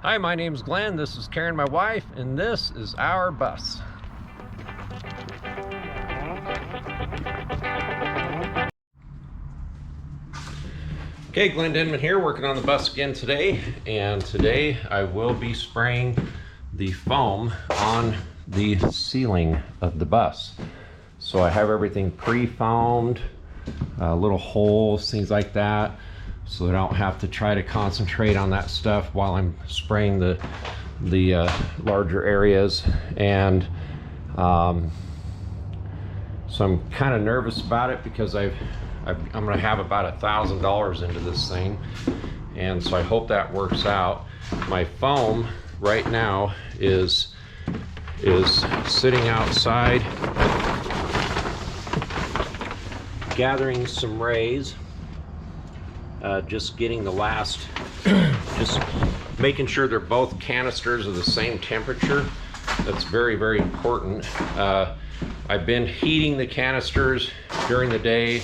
Hi, my name's Glenn. This is Karen, my wife, and this is our bus. Okay, Glenn Denman here, working on the bus again today, and today I will be spraying the foam on the ceiling of the bus. So I have everything pre-foamed, little holes, things like that, so that I don't have to try to concentrate on that stuff while I'm spraying the larger areas. And so I'm kind of nervous about it because I'm going to have about $1,000 into this thing, and so I hope that works out. My foam right now is sitting outside gathering some rays, just getting the last, just making sure they're both canisters of the same temperature. That's very, very important. I've been heating the canisters during the day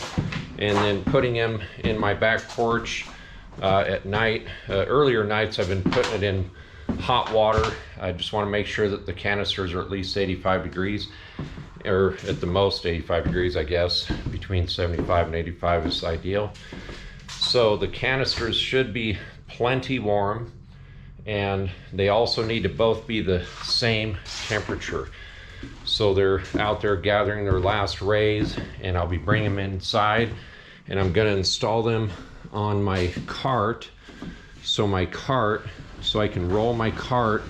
and then putting them in my back porch at night. Earlier nights I've been putting it in hot water. I just want to make sure that the canisters are at least 85 degrees, or at the most 85 degrees, I guess. Between 75 and 85 is ideal. So the canisters should be plenty warm, and they also need to both be the same temperature. So they're out there gathering their last rays, and I'll be bringing them inside, and I'm going to install them on my cart. So I can roll my cart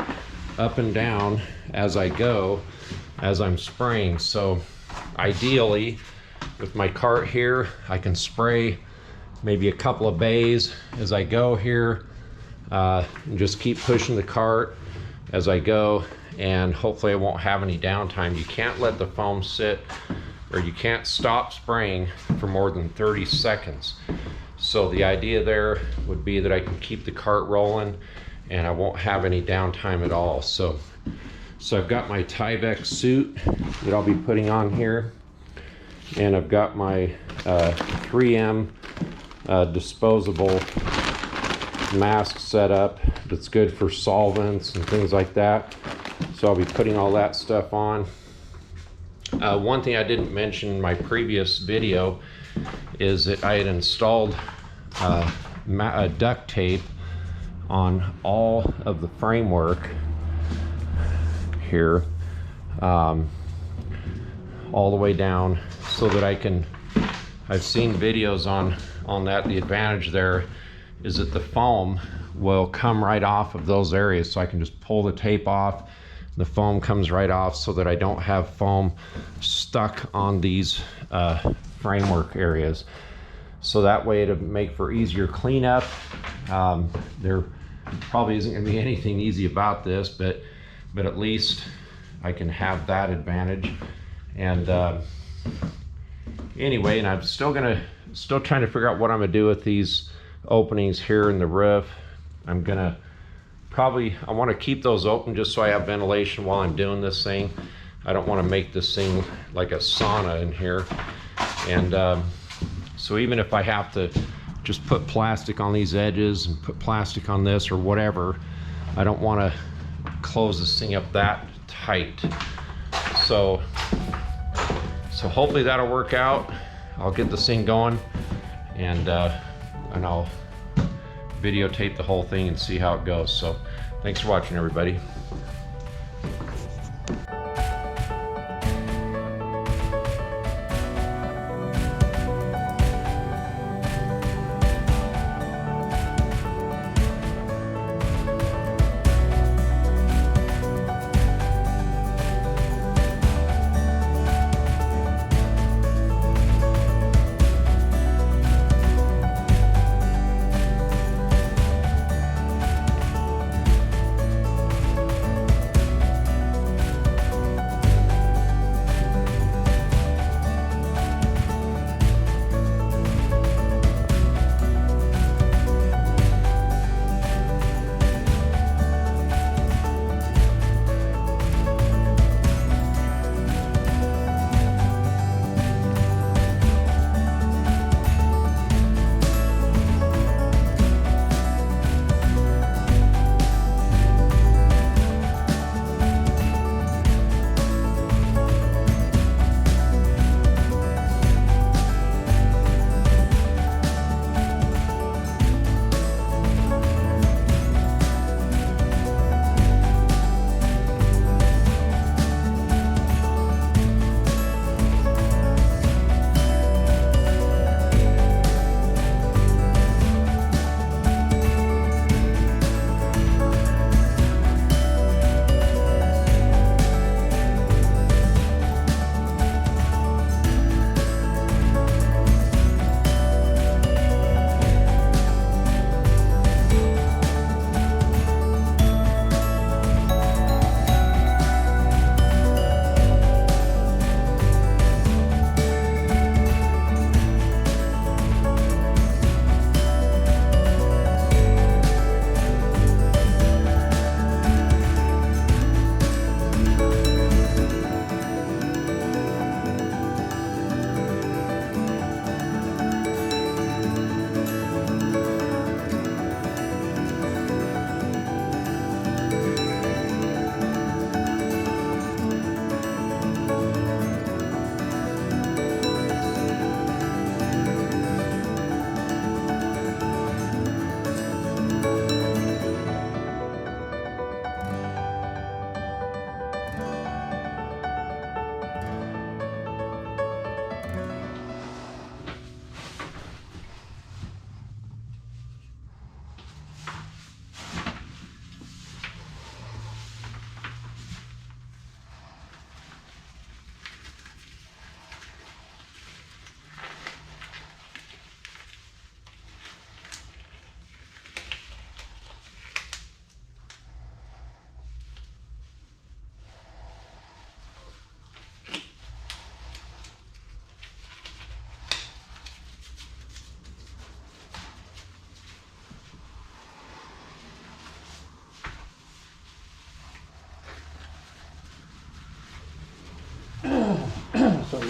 up and down as I go, as I'm spraying. So ideally, with my cart here, I can spray maybe a couple of bays as I go here, and just keep pushing the cart as I go, and hopefully I won't have any downtime. You can't let the foam sit, or you can't stop spraying for more than 30 seconds. So the idea there would be that I can keep the cart rolling and I won't have any downtime at all. So I've got my Tyvek suit that I'll be putting on here, and I've got my 3M disposable mask set up that's good for solvents and things like that. So I'll be putting all that stuff on. One thing I didn't mention in my previous video is that I had installed duct tape on all of the framework here, all the way down, so that I've seen videos on that. The advantage there is that the foam will come right off of those areas, so I can just pull the tape off, the foam comes right off, so that I don't have foam stuck on these framework areas. So that way it'll make for easier cleanup. There probably isn't going to be anything easy about this, but at least I can have that advantage. And anyway, and I'm still trying to figure out what I'm gonna do with these openings here in the roof. I want to keep those open just so I have ventilation while I'm doing this thing. I don't want to make this thing like a sauna in here. And so even if I have to just put plastic on these edges and put plastic on this or whatever, I don't want to close this thing up that tight. So hopefully that'll work out. I'll get this thing going, and I'll videotape the whole thing and see how it goes. So thanks for watching, everybody.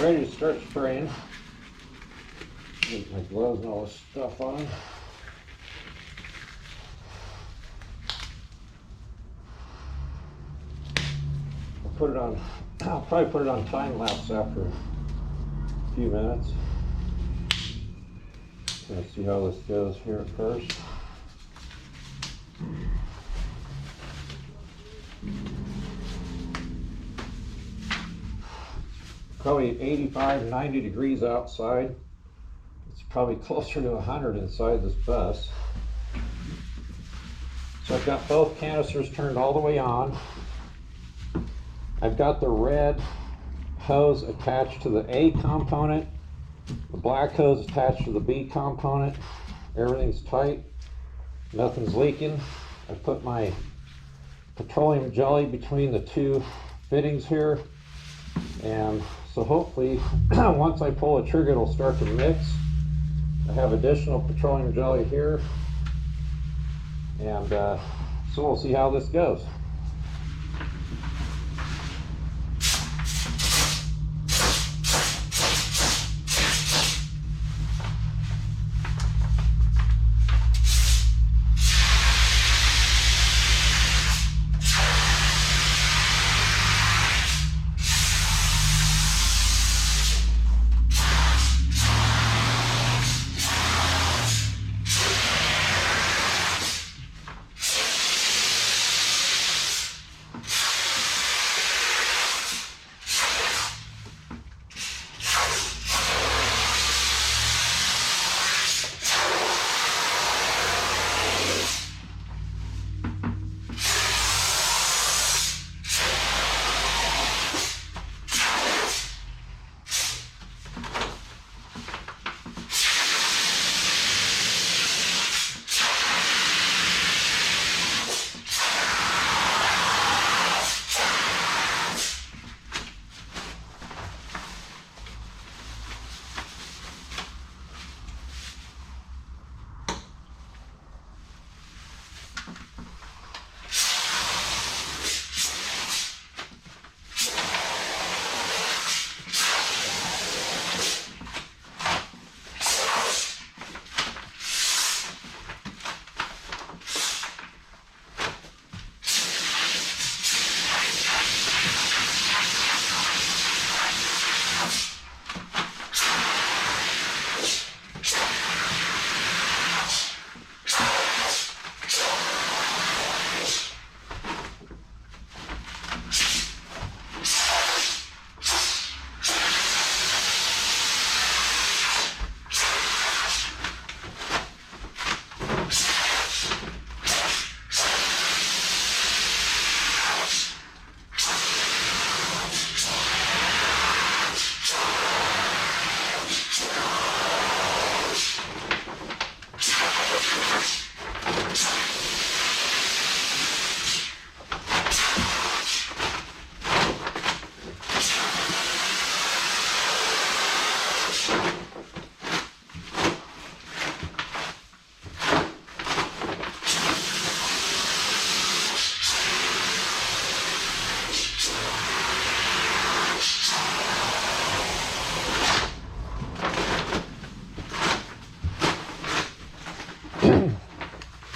ready to start spraying. Get my gloves and all this stuff on. I'll probably put it on time lapse after a few minutes. Let's see how this goes here at first. Probably 85, 90 degrees outside. It's probably closer to 100 inside this bus. So I've got both canisters turned all the way on. I've got the red hose attached to the A component, the black hose attached to the B component. Everything's tight, nothing's leaking. I put my petroleum jelly between the two fittings here, and so hopefully once I pull the trigger it'll start to mix. I have additional petroleum jelly here, and so we'll see how this goes.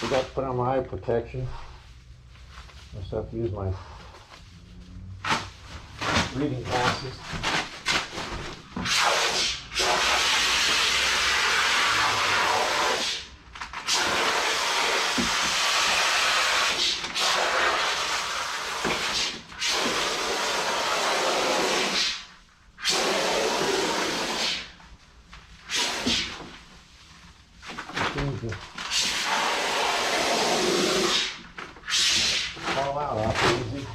Forgot to put on my eye protection. I just have to use my reading glasses. Fall out awful easy.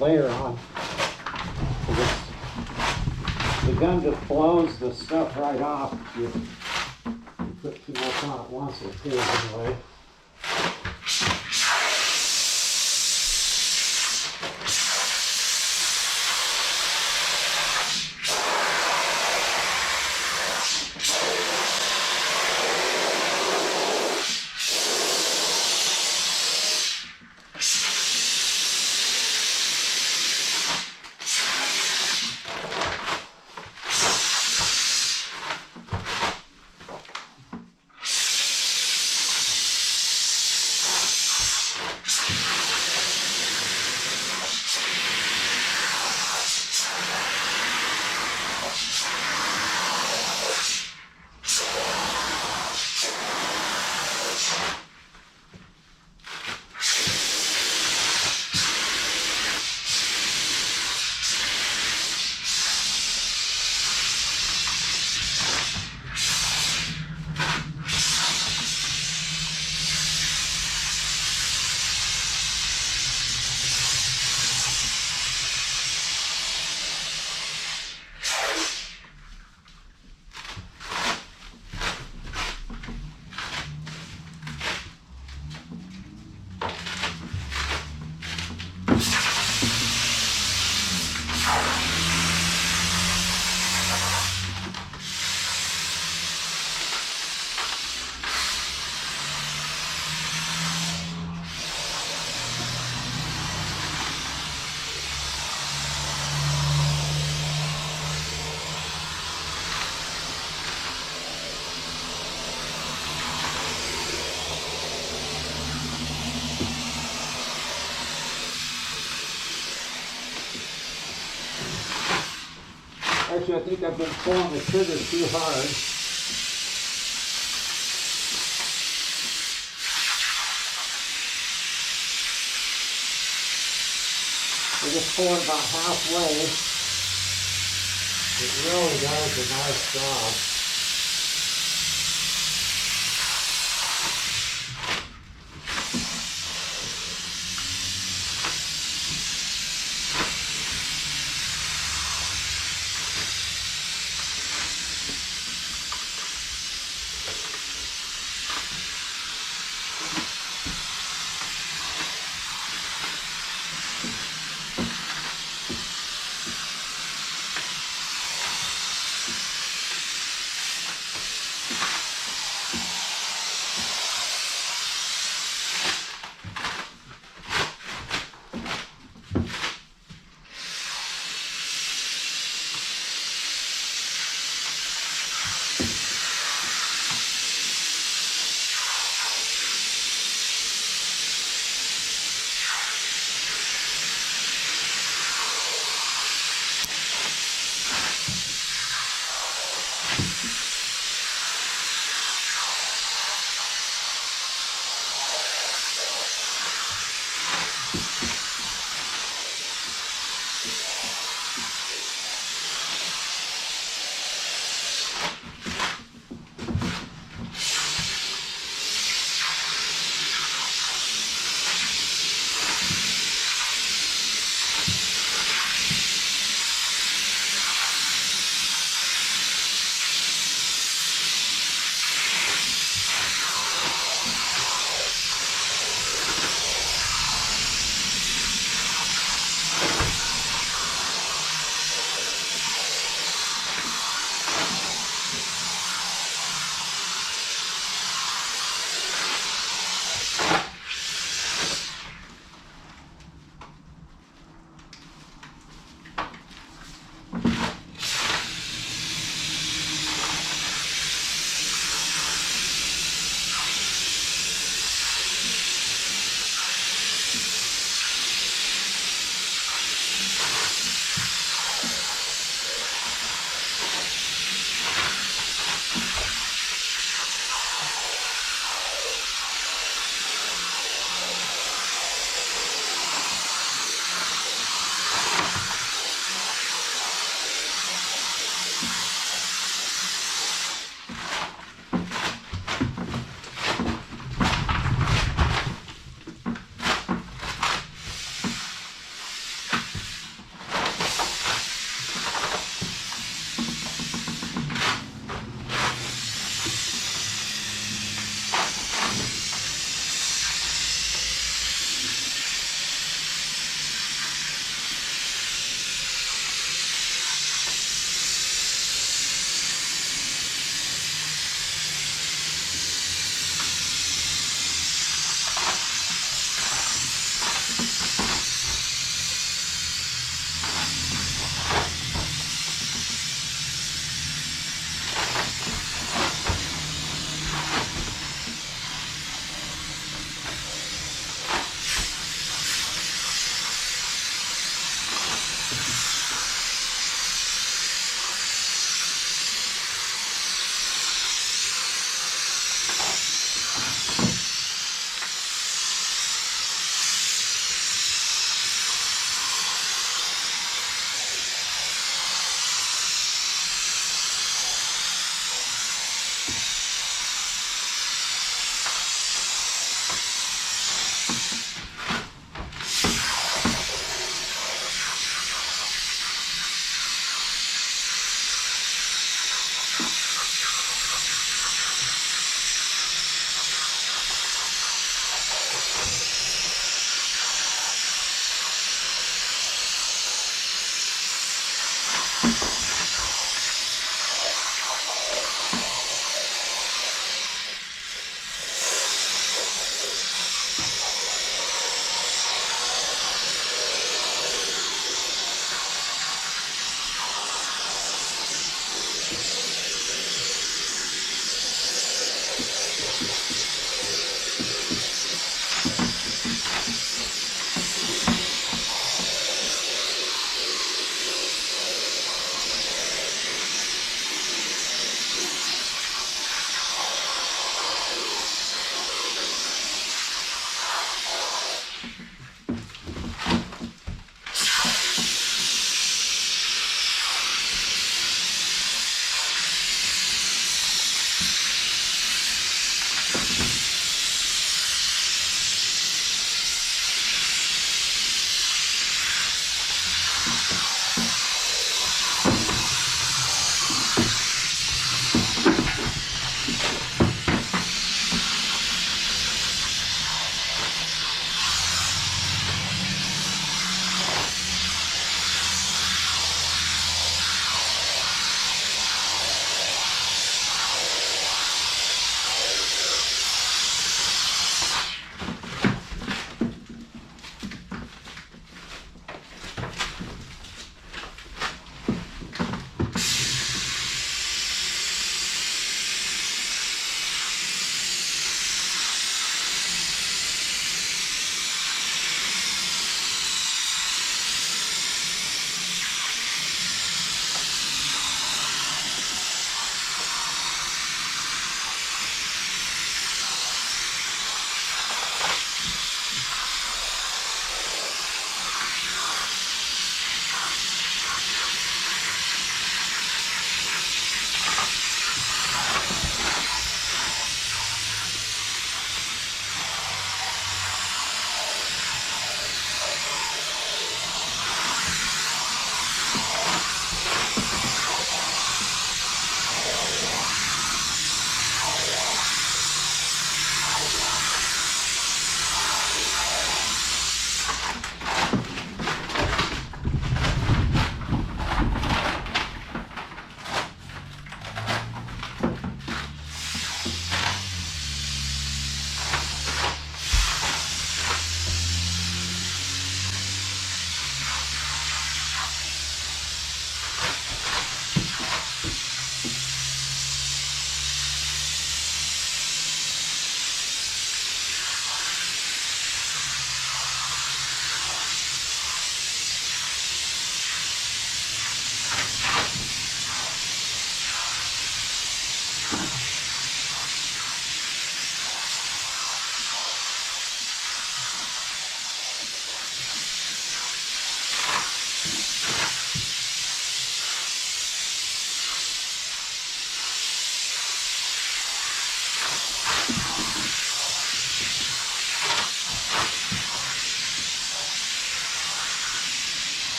layer on. The gun just blows the stuff right off if you put too much on at once, or two anyway. Actually, I think I've been pulling the trigger too hard. I just pull it about halfway. It really does a nice job.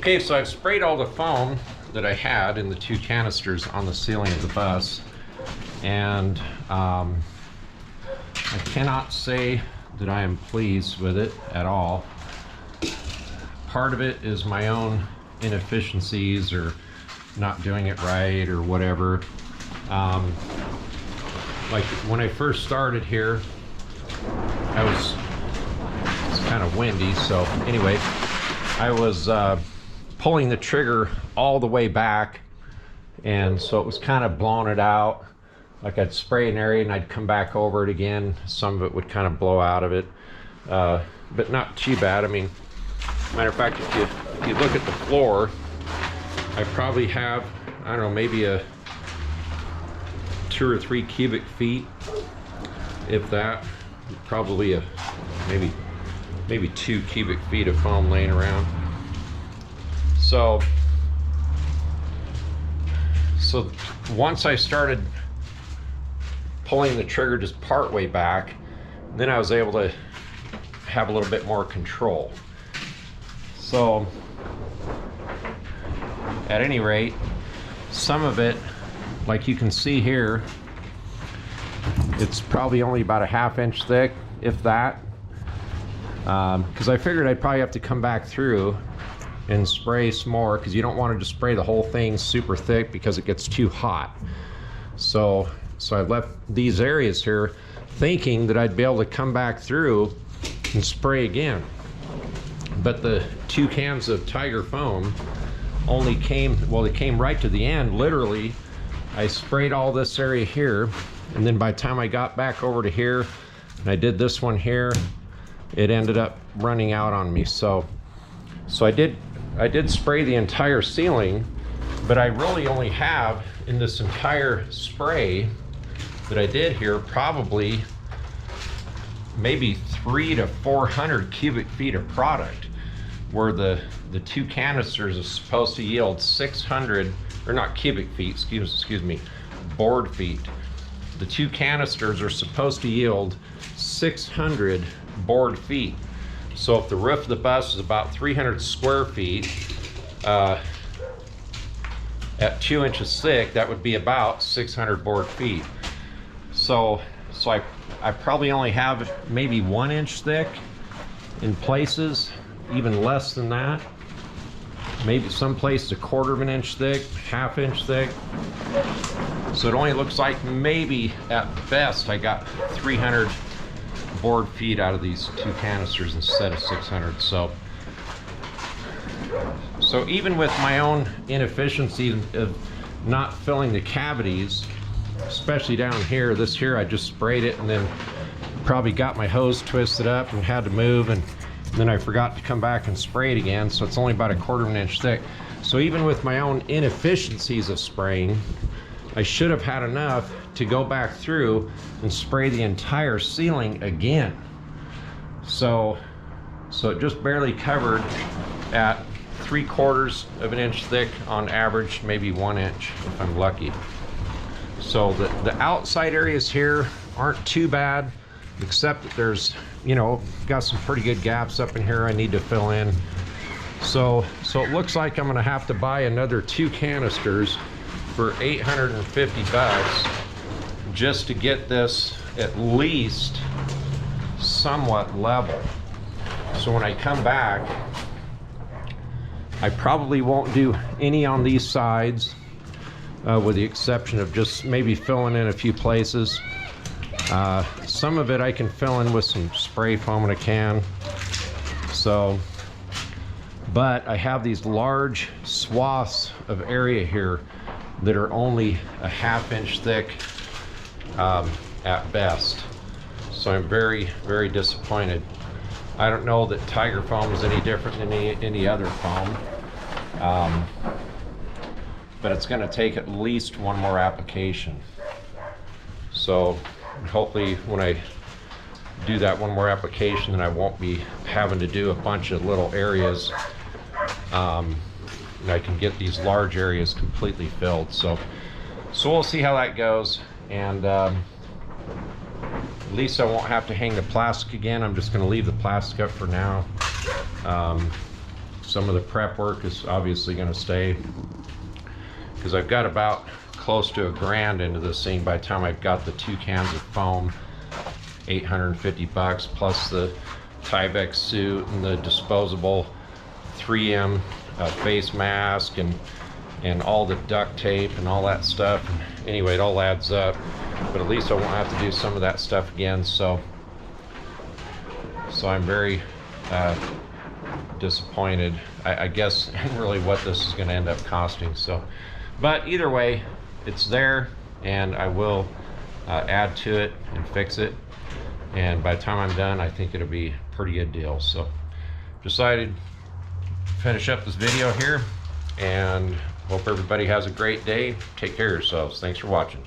Okay, so I've sprayed all the foam that I had in the 2 canisters on the ceiling of the bus, and I cannot say that I am pleased with it at all. Part of it is my own inefficiencies or not doing it right or whatever. Like when I first started here, it's kind of windy, so anyway, I was pulling the trigger all the way back, and so it was kind of blowing it out. Like I'd spray an area and I'd come back over it again. Some of it would kind of blow out of it, but not too bad. I mean, matter of fact, if you look at the floor, I probably have, I don't know, maybe a 2 or 3 cubic feet, if that. Probably a maybe 2 cubic feet of foam laying around. So once I started pulling the trigger just part way back, then I was able to have a little bit more control. So at any rate, some of it, like you can see here, it's probably only about a 1/2 inch thick, if that, because I figured I'd probably have to come back through and spray some more, because you don't want to just spray the whole thing super thick because it gets too hot. So I left these areas here thinking that I'd be able to come back through and spray again. But the 2 cans of Tiger foam only came, well, they came right to the end. Literally, I sprayed all this area here, and then by the time I got back over to here and I did this one here, it ended up running out on me. So I did spray the entire ceiling, but I really only have in this entire spray that I did here probably maybe 300 to 400 cubic feet of product, where the 2 canisters are supposed to yield 600, or not cubic feet, excuse me, board feet. The 2 canisters are supposed to yield 600 board feet. So if the roof of the bus is about 300 square feet, at 2 inches thick, that would be about 600 board feet. So I probably only have maybe 1 inch thick in places, even less than that. Maybe some places 1/4 inch thick, 1/2 inch thick. So it only looks like maybe at best I got 300 board feet out of these 2 canisters instead of 600. So even with my own inefficiency of not filling the cavities, especially down here, this here I just sprayed it and then probably got my hose twisted up and had to move, and then I forgot to come back and spray it again, so it's only about 1/4 inch thick. So even with my own inefficiencies of spraying, I should have had enough to go back through and spray the entire ceiling again. So it just barely covered at 3/4 of an inch thick on average, maybe 1 inch if I'm lucky. So the outside areas here aren't too bad, except that there's, you know, got some pretty good gaps up in here I need to fill in. So it looks like I'm gonna have to buy another 2 canisters for 850 bucks just to get this at least somewhat level. So when I come back, I probably won't do any on these sides, with the exception of just maybe filling in a few places. Some of it I can fill in with some spray foam in a can. So, but I have these large swaths of area here that are only 1/2 inch thick at best. So I'm very, very disappointed. I don't know that Tiger foam is any different than any other foam. But it's going to take at least 1 more application. So hopefully when I do that 1 more application, then I won't be having to do a bunch of little areas. And I can get these large areas completely filled. So we'll see how that goes. And at least I won't have to hang the plastic again. I'm just going to leave the plastic up for now. Some of the prep work is obviously going to stay, because I've got about close to $1,000 into this thing by the time I've got the 2 cans of foam. $850 plus the Tyvek suit and the disposable 3M face mask and all the duct tape and all that stuff. Anyway, it all adds up, but at least I won't have to do some of that stuff again. So I'm very disappointed, I guess, in really what this is going to end up costing. So, but either way, it's there, and I will add to it and fix it. And by the time I'm done, I think it'll be a pretty good deal. So decided to finish up this video here, and hope everybody has a great day. Take care of yourselves. Thanks for watching.